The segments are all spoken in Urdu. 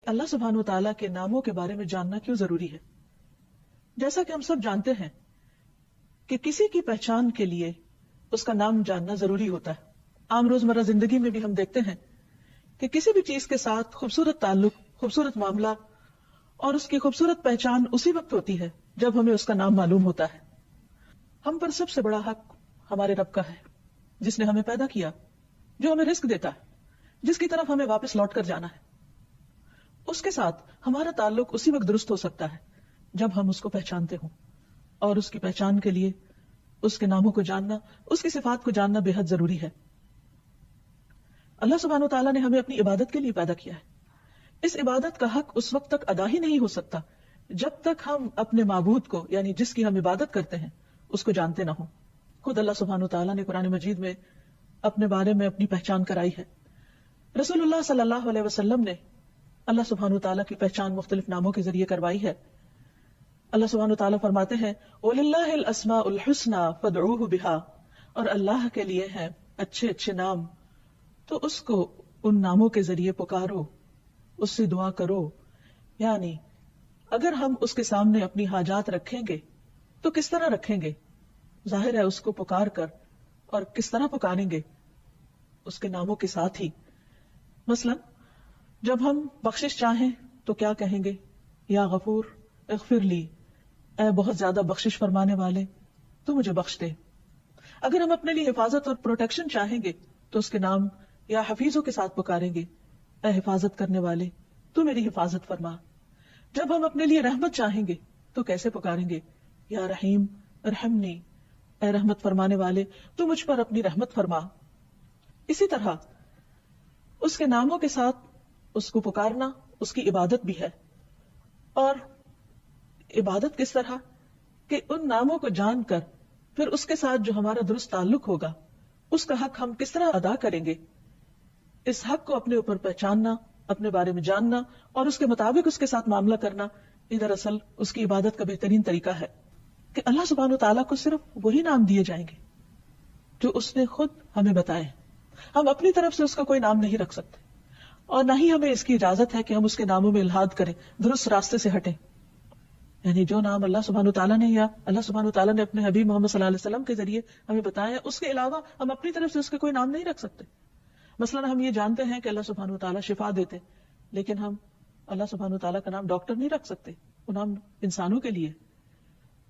اللہ سبحانہ و تعالیٰ کے ناموں کے بارے میں جاننا کیوں ضروری ہے؟ جیسا کہ ہم سب جانتے ہیں کہ کسی کی پہچان کے لیے اس کا نام جاننا ضروری ہوتا ہے. عام روزمرہ زندگی میں بھی ہم دیکھتے ہیں کہ کسی بھی چیز کے ساتھ خوبصورت تعلق، خوبصورت معاملہ اور اس کی خوبصورت پہچان اسی وقت ہوتی ہے جب ہمیں اس کا نام معلوم ہوتا ہے. ہم پر سب سے بڑا حق ہمارے رب کا ہے، جس نے ہمیں پیدا کیا، جو ہمیں رزق دیتا ہے، جس کی طرف ہمیں واپس لوٹ کر جانا ہے. اس کے ساتھ ہمارا تعلق اسی وقت درست ہو سکتا ہے جب ہم اس کو پہچانتے ہوں، اور اس کی پہچان کے لیے اس کے ناموں کو جاننا، اس کی صفات کو جاننا بے حد ضروری ہے. اللہ سبحانہ وتعالیٰ نے ہمیں اپنی عبادت کے لیے پیدا کیا ہے. اس عبادت کا حق اس وقت تک ادا ہی نہیں ہو سکتا جب تک ہم اپنے معبود کو، یعنی جس کی ہم عبادت کرتے ہیں، اس کو جانتے نہ ہوں. خود اللہ سبحانہ وتعالیٰ نے قرآن مجید میں اپنے بارے میں اپنی پہچان کرائی ہے. رسول اللہ صلی اللہ علیہ وسلم نے اللہ سبحانہ وتعالیٰ کی پہچان مختلف ناموں کے ذریعے کروائی ہے. اللہ سبحانہ وتعالیٰ فرماتے ہیں وَلِلَّهِ الْأَسْمَاءُ الْحُسْنَى فَادْعُوهُ بِهَا، اور اللہ کے لیے ہیں اچھے اچھے نام، تو اس کو ان ناموں کے ذریعے پکارو، اس سے دعا کرو. یعنی اگر ہم اس کے سامنے اپنی حاجات رکھیں گے تو کس طرح رکھیں گے؟ ظاہر ہے اس کو پکار کر. اور کس طرح پکاریں گے؟ اس کے ناموں کے ساتھ ہی. مثلا جب ہم بخشش چاہیں تو کیا کہیں گے؟ یا غفور اغفر لی، اے بہت زیادہ بخشش فرمانے والے تو مجھے بخش دے. اگر ہم اپنے لیے حفاظت اور پروٹیکشن چاہیں گے تو اس کے نام یا حفیظوں کے ساتھ پکاریں گے، اے حفاظت کرنے والے تو میری حفاظت فرما. جب ہم اپنے لیے رحمت چاہیں گے تو کیسے پکاریں گے؟ یا رحیم ارحمنی، اے رحمت فرمانے والے تو مجھ پر اپنی رحمت فرما. اسی طرح اس کے ناموں کے ساتھ اس کو پکارنا اس کی عبادت بھی ہے. اور عبادت کس طرح کہ ان ناموں کو جان کر پھر اس کے ساتھ جو ہمارا درست تعلق ہوگا اس کا حق ہم کس طرح ادا کریں گے. اس حق کو اپنے اوپر پہچاننا، اپنے بارے میں جاننا اور اس کے مطابق اس کے ساتھ معاملہ کرنا، یہ دراصل اس کی عبادت کا بہترین طریقہ ہے. کہ اللہ سبحانہ وتعالیٰ کو صرف وہی نام دیے جائیں گے جو اس نے خود ہمیں بتائے. ہم اپنی طرف سے اس کا کوئی نام نہیں رکھ سکتے، اور نہ ہی ہمیں اس کی اجازت ہے کہ ہم اس کے ناموں میں الحاد کریں، درست راستے سے ہٹیں. یعنی جو نام اللہ سبحانہ وتعالیٰ نے یا اللہ سبحانہ وتعالیٰ نے اپنے حبیب محمد صلی اللہ علیہ وسلم کے ذریعے ہمیں بتایا، اس کے علاوہ ہم اپنی طرف سے اس کے کوئی نام نہیں رکھ سکتے. مثلا ہم یہ جانتے ہیں کہ اللہ سبحانہ وتعالیٰ شفا دیتے، لیکن ہم اللہ سبحانہ وتعالیٰ کا نام ڈاکٹر نہیں رکھ سکتے، وہ نام انسانوں کے لیے.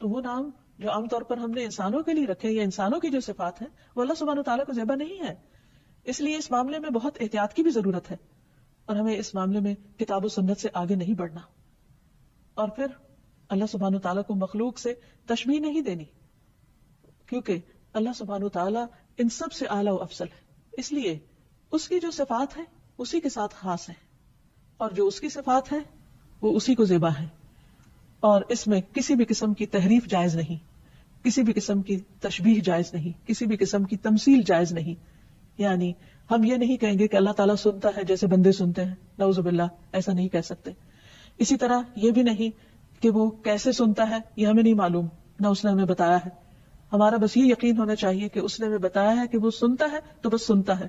تو وہ نام جو عام طور پر ہم نے انسانوں کے لیے رکھے یا انسانوں کی جو صفات ہیں وہ اللہ سبحانہ وتعالیٰ کو زیبا نہیں ہے. اس لیے اس معاملے میں بہت احتیاط کی بھی ضرورت ہے، اور ہمیں اس معاملے میں کتاب و سنت سے آگے نہیں بڑھنا. اور پھر اللہ سبحانہ وتعالیٰ کو مخلوق سے تشبیہ نہیں دینی، کیونکہ اللہ سبحانہ وتعالیٰ ان سب سے اعلیٰ و افضل ہے. اس لیے اس کی جو صفات ہیں اسی کے ساتھ خاص ہیں، اور جو اس کی صفات ہیں وہ اسی کو زیبا ہے. اور اس میں کسی بھی قسم کی تحریف جائز نہیں، کسی بھی قسم کی تشبیہ جائز نہیں، کسی بھی قسم کی تمثیل جائز نہیں. یعنی ہم یہ نہیں کہیں گے کہ اللہ تعالیٰ سنتا ہے جیسے بندے سنتے ہیں، نعوذ باللہ، ایسا نہیں کہہ سکتے. اسی طرح یہ بھی نہیں کہ وہ کیسے سنتا ہے یہ ہمیں نہیں معلوم، نہ اس نے ہمیں بتایا ہے. ہمارا بس یہ یقین ہونا چاہیے کہ اس نے ہمیں بتایا ہے کہ وہ سنتا ہے تو بس سنتا ہے،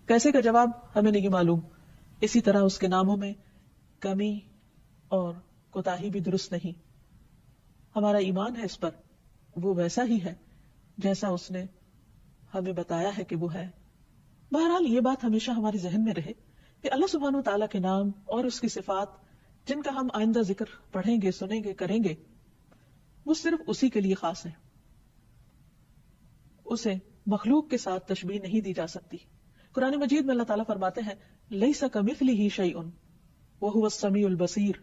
کیسے کا جواب ہمیں نہیں معلوم. اسی طرح اس کے ناموں میں کمی اور کوتاہی بھی درست نہیں. ہمارا ایمان ہے اس پر، وہ ویسا ہی ہے جیسا اس نے ہمیں بتایا ہے کہ وہ ہے. بہرحال یہ بات ہمیشہ ہمارے ذہن میں رہے کہ اللہ سبحانہ وتعالیٰ کے نام اور اس کی صفات جن کا ہم آئندہ ذکر پڑھیں گے، سنیں گے، کریں گے، وہ صرف اسی کے لیے خاص ہے. اسے مخلوق کے ساتھ تشبیہ نہیں دی جا سکتی. قرآن مجید میں اللہ تعالیٰ فرماتے ہیں لیس کمثلہ شیء وہو السمیع البصیر،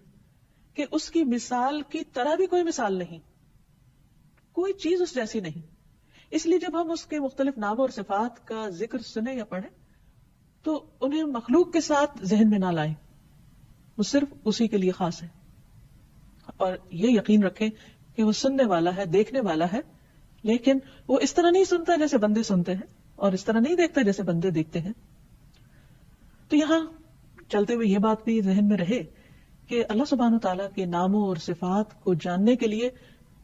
کہ اس کی مثال کی طرح بھی کوئی مثال نہیں، کوئی چیز اس جیسی نہیں. اس لیے جب ہم اس کے مختلف نام اور صفات کا ذکر سنیں یا پڑھیں تو انہیں مخلوق کے ساتھ ذہن میں نہ لائیں، وہ صرف اسی کے لیے خاص ہے. اور یہ یقین رکھیں کہ وہ سننے والا ہے، دیکھنے والا ہے، لیکن وہ اس طرح نہیں سنتا جیسے بندے سنتے ہیں، اور اس طرح نہیں دیکھتا جیسے بندے دیکھتے ہیں. تو یہاں چلتے ہوئے یہ بات بھی ذہن میں رہے کہ اللہ سبحانہ وتعالیٰ کے ناموں اور صفات کو جاننے کے لیے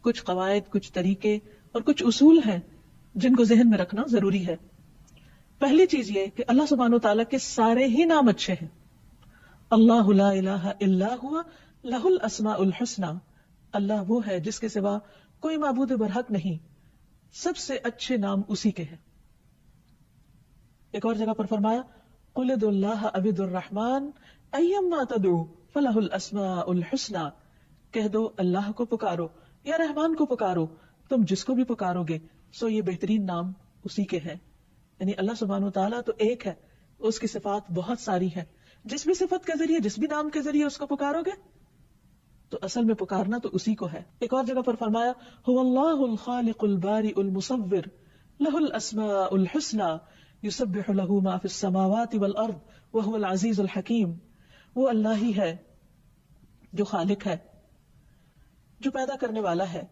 کچھ قواعد، کچھ طریقے اور کچھ اصول ہیں جن کو ذہن میں رکھنا ضروری ہے. پہلی چیز یہ کہ اللہ سبحانہ وتعالیٰ کے سارے ہی نام اچھے ہیں، اللہ لا الہ الا ہوا لہ الاسماء الحسنی، اللہ وہ ہے جس کے سوا کوئی معبود برحق نہیں، سب سے اچھے نام اسی کے ہیں۔ ایک اور جگہ پر فرمایا قل ادعوا اللہ او ادعوا الرحمن ایما تدعوا فلہ الاسماء الحسنی، کہہ دو اللہ کو پکارو یا رحمان کو پکارو، تم جس کو بھی پکارو گے سو یہ بہترین نام اسی کے ہیں۔ یعنی اللہ سبحانہ و تعالیٰ تو ایک ہے، اس کی صفات بہت ساری ہیں، جس بھی صفت کے ذریعے جس بھی نام کے ذریعے اس کو پکارو گے تو اصل میں پکارنا تو اسی کو ہے۔ ایک اور جگہ پر فرمایا هو اللہ الخالق البارئ المصور لہ الاسماء الحسنی یسبح لہ ما فی السماوات والارض وہو العزیز الحکیم، وہ اللہ ہی ہے جو خالق ہے، جو پیدا کرنے والا ہے،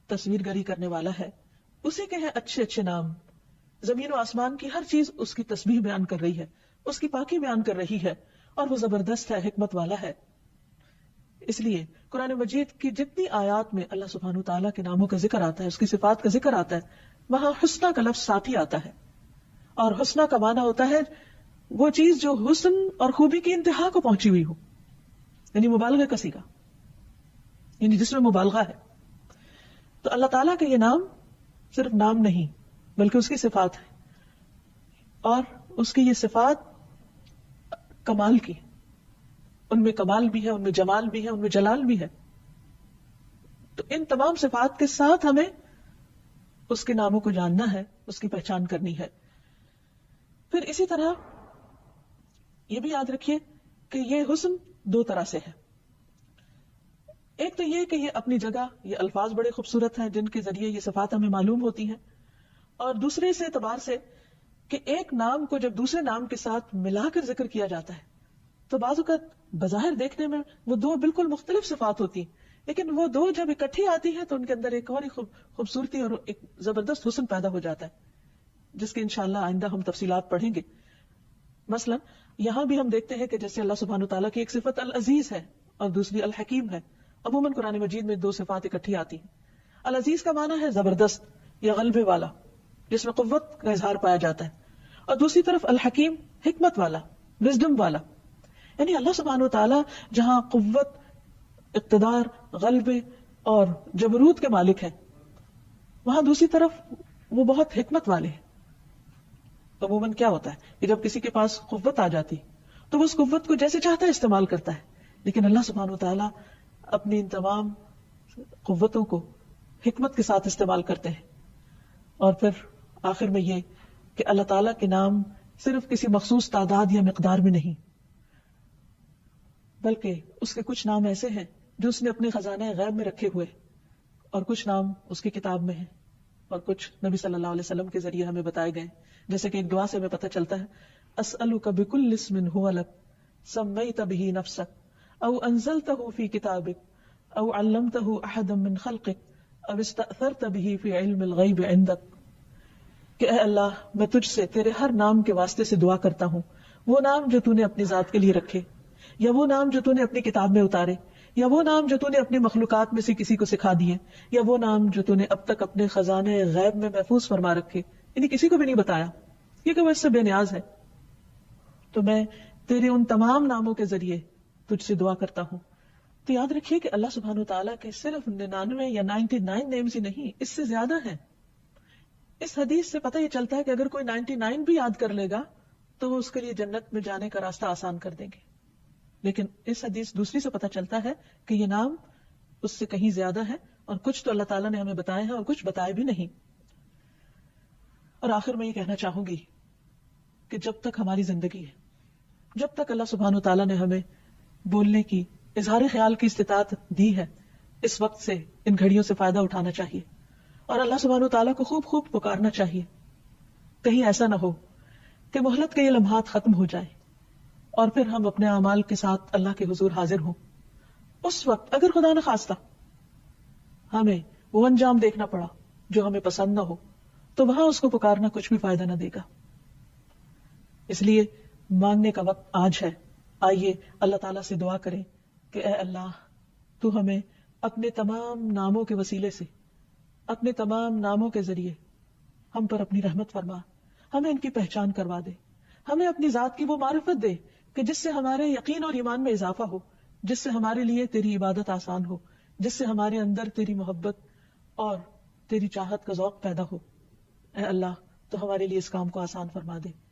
تصویر گری کرنے والا ہے، اسی کے ہیں اچھے اچھے نام۔ زمین و آسمان کی ہر چیز اس کی تسبیح بیان کر رہی ہے، اس کی پاکی بیان کر رہی ہے، اور وہ زبردست ہے، حکمت والا ہے۔ اس لیے قرآن مجید کی جتنی آیات میں اللہ سبحانہ وتعالیٰ کے ناموں کا ذکر آتا ہے، اس کی صفات کا ذکر آتا ہے، وہاں حسنہ کا لفظ ساتھ ہی آتا ہے، اور حسنہ کا معنی ہوتا ہے وہ چیز جو حسن اور خوبی کی انتہا کو پہنچی ہوئی ہو، یعنی مبالغہ کا صیغہ، یعنی جس میں مبالغہ ہے۔ تو اللہ تعالیٰ کا یہ نام صرف نام نہیں بلکہ اس کی صفات ہے، اور اس کی یہ صفات کمال کی، ان میں کمال بھی ہے، ان میں جمال بھی ہے، ان میں جلال بھی ہے۔ تو ان تمام صفات کے ساتھ ہمیں اس کے ناموں کو جاننا ہے، اس کی پہچان کرنی ہے۔ پھر اسی طرح یہ بھی یاد رکھیے کہ یہ حسن دو طرح سے ہے۔ ایک تو یہ کہ یہ اپنی جگہ یہ الفاظ بڑے خوبصورت ہیں جن کے ذریعے یہ صفات ہمیں معلوم ہوتی ہیں، اور دوسرے اس اعتبار سے کہ ایک نام کو جب دوسرے نام کے ساتھ ملا کر ذکر کیا جاتا ہے تو بعض اوقات بظاہر دیکھنے میں وہ دو بالکل مختلف صفات ہوتی ہیں، لیکن وہ دو جب اکٹھی آتی ہیں تو ان کے اندر ایک اور ہی خوبصورتی اور ایک زبردست حسن پیدا ہو جاتا ہے، جس کے انشاءاللہ آئندہ ہم تفصیلات پڑھیں گے۔ مثلا یہاں بھی ہم دیکھتے ہیں کہ جیسے اللہ سبحانہ وتعالیٰ کی ایک صفت العزیز ہے اور دوسری الحکیم ہے، عموماً قرآن مجید میں دو صفات اکٹھی آتی ہیں۔ العزیز کا معنی ہے زبردست یا غلبے والا، جس میں قوت کا اظہار پایا جاتا ہے، اور دوسری طرف الحکیم حکمت والا، وزڈم والا۔ یعنی اللہ سبحانہ وتعالیٰ جہاں قوت، اقتدار، غلبے اور جبروت کے مالک ہیں، وہاں دوسری طرف وہ بہت حکمت والے ہیں۔ عموماً کیا ہوتا ہے کہ جب کسی کے پاس قوت آ جاتی تو وہ اس قوت کو جیسے چاہتا ہے استعمال کرتا ہے، لیکن اللہ سبحانہ وتعالیٰ اپنی ان تمام قوتوں کو حکمت کے ساتھ استعمال کرتے ہیں۔ اور پھر آخر میں یہ کہ اللہ تعالیٰ کے نام صرف کسی مخصوص تعداد یا مقدار میں نہیں، بلکہ اس کے کچھ نام ایسے ہیں جو اس نے اپنے خزانہ غیب میں رکھے ہوئے، اور کچھ نام اس کی کتاب میں ہیں، اور کچھ نبی صلی اللہ علیہ وسلم کے ذریعے ہمیں بتائے گئے، جیسے کہ ایک دعا سے ہمیں پتہ چلتا ہے اسألک بکل اسم هو لک سمیت به نفسک او انزلته فی کتابک او علمته احدا من خلقک او استأثرت به فی علم الغیب عندک، کہ اے اللہ میں تجھ سے تیرے ہر نام کے واسطے سے دعا کرتا ہوں، وہ نام جو تو نے اپنی ذات کے لیے رکھے، یا وہ نام جو تو نے اپنی کتاب میں اتارے، یا وہ نام جو تو نے اپنی مخلوقات میں سے کسی کو سکھا دیے، یا وہ نام جو تو نے اب تک اپنے خزانے غیب میں محفوظ فرما رکھے، یعنی کسی کو بھی نہیں بتایا کیونکہ وہ اس سے بے نیاز ہے۔ تو میں تیرے ان تمام ناموں کے ذریعے تجھ سے دعا کرتا ہوں۔ تو یاد رکھیے کہ اللہ سبحانہ وتعالیٰ کے صرف 99 یا 99 نیمز ہی نہیں، اس سے زیادہ ہیں۔ اس حدیث سے پتہ یہ چلتا ہے کہ اگر کوئی 99 بھی یاد کر لے گا تو وہ اس کے لیے جنت میں جانے کا راستہ آسان کر دیں گے، لیکن اس حدیث دوسری سے پتہ چلتا ہے کہ یہ نام اس سے کہیں زیادہ ہے، اور کچھ تو اللہ تعالیٰ نے ہمیں بتائے ہیں اور کچھ بتائے بھی نہیں۔ اور آخر میں یہ کہنا چاہوں گی کہ جب تک ہماری زندگی ہے، جب تک اللہ سبحانہ وتعالیٰ نے ہمیں بولنے کی، اظہار خیال کی استطاعت دی ہے، اس وقت سے ان گھڑیوں سے فائدہ اٹھانا چاہیے اور اللہ سبحانہ وتعالیٰ کو خوب خوب پکارنا چاہیے۔ کہیں ایسا نہ ہو کہ مہلت کے یہ لمحات ختم ہو جائے اور پھر ہم اپنے اعمال کے ساتھ اللہ کے حضور حاضر ہوں۔ اس وقت اگر خدا نخواستہ ہمیں وہ انجام دیکھنا پڑا جو ہمیں پسند نہ ہو تو وہاں اس کو پکارنا کچھ بھی فائدہ نہ دے گا۔ اس لیے مانگنے کا وقت آج ہے۔ آئیے اللہ تعالیٰ سے دعا کریں کہ اے اللہ تو ہمیں اپنے تمام ناموں کے وسیلے سے، اپنے تمام ناموں کے ذریعے ہم پر اپنی رحمت فرما، ہمیں ان کی پہچان کروا دے، ہمیں اپنی ذات کی وہ معرفت دے کہ جس سے ہمارے یقین اور ایمان میں اضافہ ہو، جس سے ہمارے لیے تیری عبادت آسان ہو، جس سے ہمارے اندر تیری محبت اور تیری چاہت کا ذوق پیدا ہو۔ اے اللہ تو ہمارے لیے اس کام کو آسان فرما دے۔